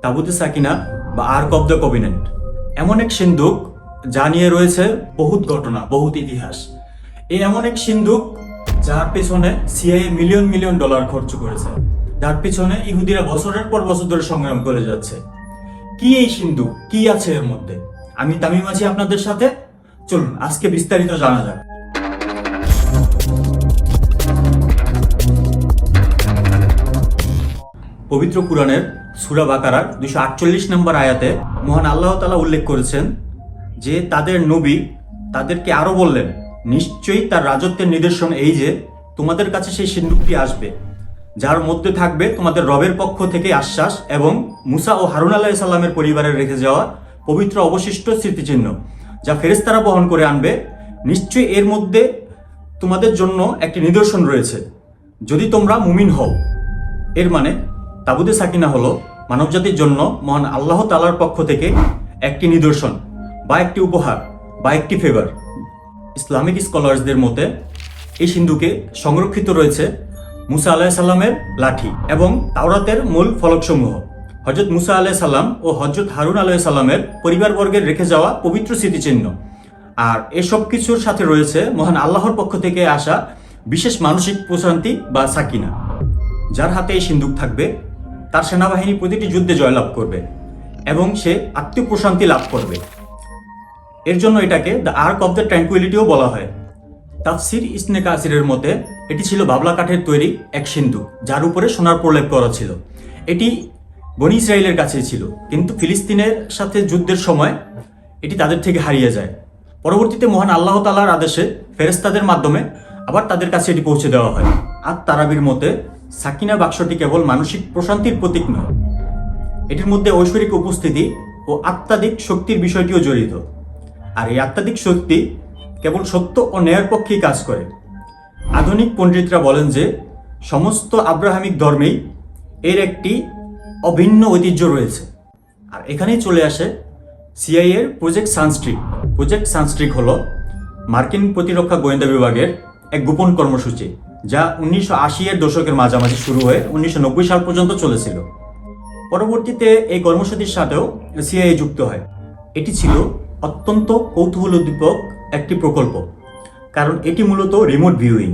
তাবুতে সাকিনা বা arc of the covenant এমন এক সিন্দুক যা নিয়ে রয়েছে বহুত ঘটনা, বহুত ইতিহাস। এই এমন এক সিন্দুক যার পেছনে সিআইএ মিলিয়ন মিলিয়ন ডলার খরচ করেছে, যার পেছনে ইহুদিরা বছরের পর বছর ধরে সংগ্রাম করে যাচ্ছে। কি এই সিন্দুক, কি আছে এর মধ্যে? আমি তামিম আছি আপনাদের সাথে, চলুন আজকে বিস্তারিত জানা যাক। পবিত্র কুরআনের সূরা বাকারার 248 নম্বর আয়াতে মহান আল্লাহ তাআলা উল্লেখ করেছেন যে তাদের নবী তাদেরকে আরো বললেন, নিশ্চয়ই তার রাজত্বের নিদর্শন এই যে তোমাদের কাছে সেই সিন্দুকটি আসবে যার মধ্যে থাকবে তোমাদের রবের পক্ষ থেকে আশ্বাস এবং মুসা ও হারুন আলাইহিস সালামের পরিবারের রেখে যাওয়া পবিত্র অবশিষ্ট স্মৃতিচিহ্ন যা ফেরেশতারা বহন করে আনবে। নিশ্চয়ই এর মধ্যে তোমাদের জন্য একটি নিদর্শন রয়েছে যদি তোমরা মুমিন হও। এর মানে তাবুতে সাকিনা হলো মানবজাতির জন্য মহান আল্লাহ তাআলার পক্ষ থেকে একটি নিদর্শন বা একটি উপহার বা একটি ফেভার। ইসলামিক স্কলার্সদের মতে এই সিন্ধুকে সংরক্ষিত রয়েছে মুসা আলাইহিস সালামের লাঠি এবং তাওরাতের মূল ফলকসমূহ, হযরত মুসা আলাইহিস সালাম ও হযরত হারুন আলাইহিস সালামের পরিবারবর্গের রেখে যাওয়া পবিত্র স্মৃতিচিহ্ন। আর এসব কিছুর সাথে রয়েছে মহান আল্লাহর পক্ষ থেকে আসা বিশেষ মানসিক প্রশান্তি বা সাকিনা। যার হাতে এই সিন্দুক থাকবে তার সেনাবাহিনী প্রতিটি যুদ্ধে জয়লাভ করবে এবং সে আত্মপ্রশান্তি লাভ করবে। এর জন্য এটাকে দ্য আর্ক অব দ্য ট্র্যাঙ্কুইলিটিও বলা হয়। তাফসির ইসনে কাসিরের মতে এটি ছিল বাবলা কাঠের তৈরি এক সিন্দুক যার উপরে সোনার প্রলেপ করা ছিল। এটি বনি ইসরায়েলের কাছেই ছিল, কিন্তু ফিলিস্তিনের সাথে যুদ্ধের সময় এটি তাদের থেকে হারিয়ে যায়। পরবর্তীতে মহান আল্লাহ তাআলার আদেশে ফেরেশতাদের মাধ্যমে আবার তাদের কাছে এটি পৌঁছে দেওয়া হয়। আর তারাবির মতে সাকিনা বাক্সটি কেবল মানসিক প্রশান্তির প্রতীক নয়, এটির মধ্যে ঐশ্বরিক উপস্থিতি ও আত্মাধিক শক্তির বিষয়টিও জড়িত। আর এই আত্মাধিক শক্তি কেবল সত্য ও ন্যায়ের পক্ষেই কাজ করে। আধুনিক পণ্ডিতরা বলেন যে সমস্ত আব্রাহামিক ধর্মেই এর একটি অভিন্ন ঐতিহ্য রয়েছে। আর এখানেই চলে আসে সিআইএ এর প্রজেক্ট সানস্ট্রিক। প্রজেক্ট সানস্ট্রিক হলো মার্কিন প্রতিরক্ষা গোয়েন্দা বিভাগের এক গোপন কর্মসূচি যা 1980-এর দশকের মাঝামাঝি শুরু হয়ে 1990 সাল পর্যন্ত চলেছিল। পরবর্তীতে এই কর্মসূচির সাথেও সিআইএ যুক্ত হয়। এটি ছিল অত্যন্ত কৌতূহলোদ্দীপক একটি প্রকল্প, কারণ এটি মূলত রিমোট ভিউইং।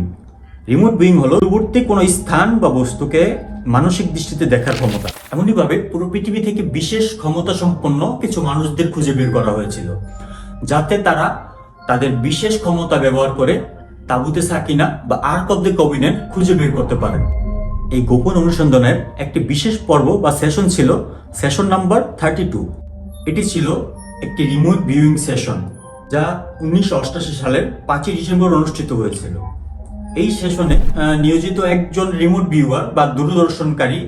রিমোট ভিউইং হলো দূরবর্তী কোনো স্থান বা বস্তুকে মানসিক দৃষ্টিতে দেখার ক্ষমতা। এমনইভাবে পুরো পৃথিবী থেকে বিশেষ ক্ষমতা সম্পন্ন কিছু মানুষদের খুঁজে বের করা হয়েছিল যাতে তারা তাদের বিশেষ ক্ষমতা ব্যবহার করে তাবুতে সাকিনা বা আর্ক অব দ্য কভিনেন্ট খুঁজে বের করতে পারেন। এই গোপন অনুসন্ধানের একটি বিশেষ পর্ব বা সেশন ছিল সেশন নাম্বার 32। এটি ছিল একটি রিমোট ভিউইং সেশন যা 1988 সালের 5 ডিসেম্বর অনুষ্ঠিত হয়েছিল। এই সেশনে নিয়োজিত একজন রিমোট ভিউয়ার বা দূরদর্শনকারী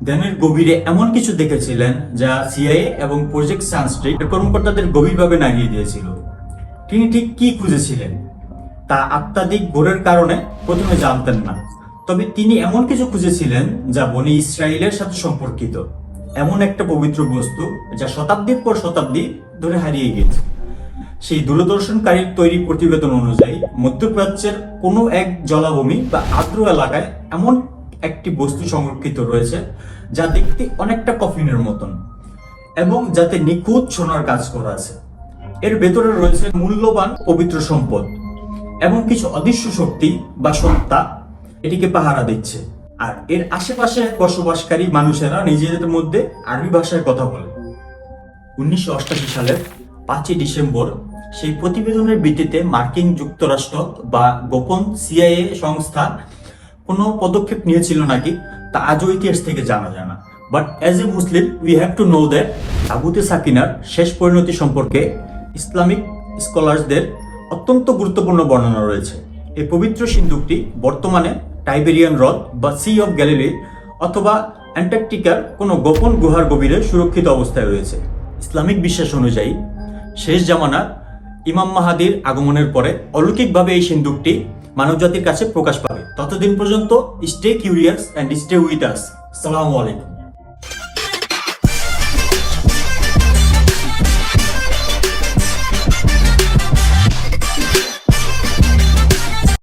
ধ্যানের গভীরে এমন কিছু দেখেছিলেন যা সিআইএ এবং প্রজেক্ট সানস্ট্রিক এর কর্মকর্তাদের গভীরভাবে নাড়িয়ে দিয়েছিল। তিনি ঠিক কি খুঁজেছিলেন তা আত্মাধিক ভোরের কারণে প্রথমে জানতেন না, তবে তিনি এমন কিছু খুঁজেছিলেন যা বনি ইসরায়েলের সাথে সম্পর্কিত, এমন একটা পবিত্র বস্তু যা শতাব্দীর পর শতাব্দী ধরে হারিয়ে গেছে। সেই দূরদর্শনকারীর তৈরি প্রতিবেদন অনুযায়ী মধ্যপ্রাচ্যের কোনো এক জলাভূমি বা আর্দ্র এলাকায় এমন একটি বস্তু সংরক্ষিত রয়েছে যা দেখতে অনেকটা কফিনের মতন এবং যাতে নিখুঁত সোনার কাজ করা আছে। এর ভেতরে রয়েছে মূল্যবান পবিত্র সম্পদ এবং কিছু অদৃশ্য শক্তি বা সত্তা এটিকে পাহারা দিচ্ছে। আর এর আশেপাশে বসবাসকারী মানুষেরা নিজেদের মধ্যে আরবি ভাষায় কথা বলে। 1988 সালের 5 ডিসেম্বর সেই প্রতিবেদনের ভিত্তিতে মার্কিন যুক্তরাষ্ট্র বা গোপন সিআইএ সংস্থা কোনো পদক্ষেপ নিয়েছিল নাকি তা আজও ইতিহাস থেকে জানা যায় না। But as a Muslim we have to know that তাবুতে সাকিনার শেষ পরিণতি সম্পর্কে ইসলামিক স্কলার্সদের অত্যন্ত গুরুত্বপূর্ণ বর্ণনা রয়েছে। এই পবিত্র সিন্দুকটি বর্তমানে টাইবেরিয়ান হ্রদ বা সি অফ গ্যালিলি অথবা অ্যান্টার্কটিকার কোনো গোপন গুহার গভীরে সুরক্ষিত অবস্থায় রয়েছে। ইসলামিক বিশ্বাস অনুযায়ী শেষ জামানার ইমাম মাহাদির আগমনের পরে অলৌকিকভাবে এই সিন্দুকটি মানবজাতির কাছে প্রকাশ পাবে। ততদিন পর্যন্ত stay curious and stay with us. আসসালামু আলাইকুম।